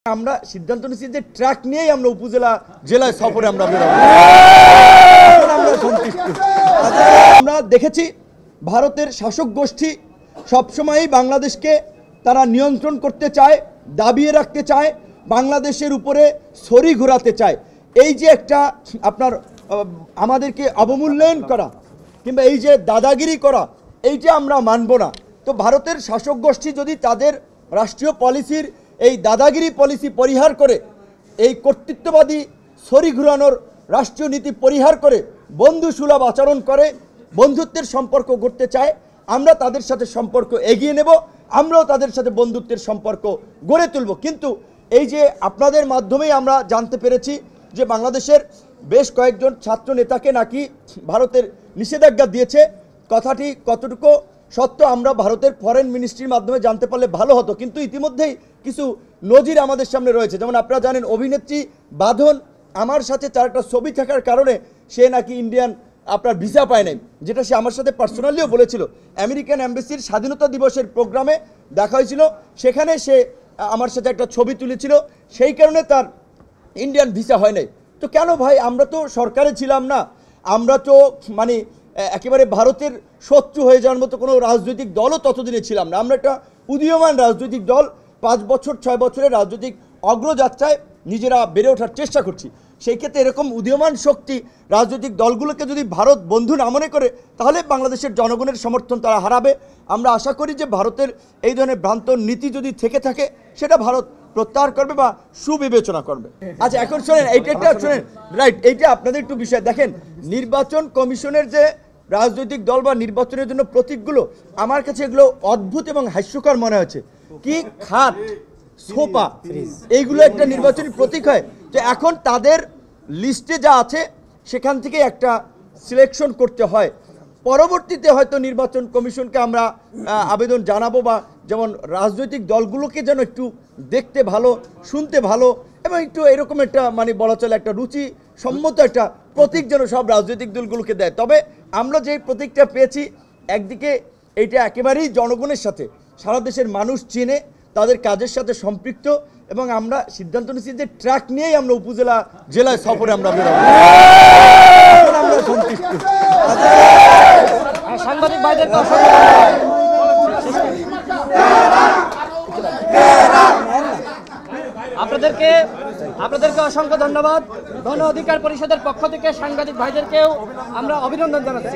আমরা সিদ্ধান্ত নিয়েছি যে ট্রাক নিয়েই আমরা উপজেলা জেলায় সফরে আমরা বেরোবো। আমরা সন্তুষ্ট। আমরা দেখেছি ভারতের শাসক গোষ্ঠী সবসময়ই বাংলাদেশকে তারা নিয়ন্ত্রণ করতে চায়, দাবিয়ে রাখতে চায়, বাংলাদেশের উপরে ছড়ি ঘোরাতে চায়। এই যে একটা আপনার আমাদেরকে অবমূল্যায়ন করা কিংবা এই যে দাদাগিরি করা, এইটা আমরা মানব না। তো ভারতের শাসক গোষ্ঠী যদি তাদের রাষ্ট্রীয় পলিসির এই দাদাগিরি পলিসি পরিহার করে, এই কর্তৃত্ববাদী ছড়ি ঘুরানোর রাষ্ট্রীয় নীতি পরিহার করে বন্ধুসুলভ আচরণ করে, বন্ধুত্বের সম্পর্ক গড়তে চায়, আমরা তাদের সাথে সম্পর্ক এগিয়ে নেব, আমরাও তাদের সাথে বন্ধুত্বের সম্পর্ক গড়ে তুলব। কিন্তু এই যে আপনাদের মাধ্যমেই আমরা জানতে পেরেছি যে বাংলাদেশের বেশ কয়েকজন ছাত্র নেতাকে নাকি ভারতের নিষেধাজ্ঞা দিয়েছে, কথাটি কতটুকু সত্য আমরা ভারতের ফরেন মিনিস্ট্রির মাধ্যমে জানতে পারলে ভালো হতো। কিন্তু ইতিমধ্যেই কিছু নজির আমাদের সামনে রয়েছে। যেমন আপনারা জানেন অভিনেত্রী বাঁধন আমার সাথে তার একটা ছবি থাকার কারণে সে নাকি ইন্ডিয়ান আপনার ভিসা পায় নাই, যেটা সে আমার সাথে পার্সোনালিও বলেছিল। আমেরিকান এম্বাসির স্বাধীনতা দিবসের প্রোগ্রামে দেখা হয়েছিল, সেখানে সে আমার সাথে একটা ছবি তুলেছিল, সেই কারণে তার ইন্ডিয়ান ভিসা হয় নাই। তো কেন ভাই, আমরা তো সরকারে ছিলাম না, আমরা তো মানে একেবারে ভারতের শত্রু হয়ে যাওয়ার মতো কোনো রাজনৈতিক দলও ততদিনে ছিলাম না। আমরা একটা উদীয়মান রাজনৈতিক দল, 5 বছর 6 বছরের রাজনৈতিক অগ্রযাত্রায় নিজেরা বেড়ে ওঠার চেষ্টা করছি। সেই ক্ষেত্রে এরকম উদীয়মান শক্তি রাজনৈতিক দলগুলোকে যদি ভারত বন্ধু না মনে করে, তাহলে বাংলাদেশের জনগণের সমর্থন তারা হারাবে। আমরা আশা করি যে ভারতের এই ধরনের ভ্রান্ত নীতি যদি থেকে থাকে, সেটা ভারত প্রত্যাহার করবে বা সুবিবেচনা করবে। আচ্ছা, এখন শোনেন, এইটা শোনেন, রাইট, এইটা আপনাদের একটু বিষয় দেখেন। নির্বাচন কমিশনের যে রাজনৈতিক দল বা নির্বাচনের জন্য প্রতীকগুলো, আমার কাছে এগুলো অদ্ভুত এবং হাস্যকর মনে হয়েছে। কি খাট, সোফা, এইগুলো একটা নির্বাচনী প্রতীক হয়? তো এখন তাদের লিস্টে যা আছে সেখান থেকে একটা সিলেকশন করতে হয়। পরবর্তীতে হয়তো নির্বাচন কমিশনকে আমরা আবেদন জানাবো, বা যেমন রাজনৈতিক দলগুলোকে যেন একটু দেখতে ভালো, শুনতে ভালো এবং একটু এরকম একটা মানে বলা চলে একটা রুচি সম্মত একটা প্রতীক যেন সব রাজনৈতিক দলগুলোকে দেয়। তবে আমরা যে প্রতীকটা পেয়েছি, একদিকে এইটা একেবারেই জনগণের সাথে, সারা দেশের মানুষ চেনে, তাদের কাজের সাথে সম্পৃক্ত, এবং আমরা সিদ্ধান্ত নিয়েছি যে ট্রাক নিয়েই আমরা উপজেলা জেলায় সফরে আমরা বেরোবো। আমরা সন্তুষ্ট। সাংবাদিক ভাইদের আপনাদেরকে অসংখ্য ধন্যবাদ। গণ অধিকার পরিষদের পক্ষ থেকে সাংবাদিক ভাইদেরকেও আমরা অভিনন্দন জানাচ্ছি।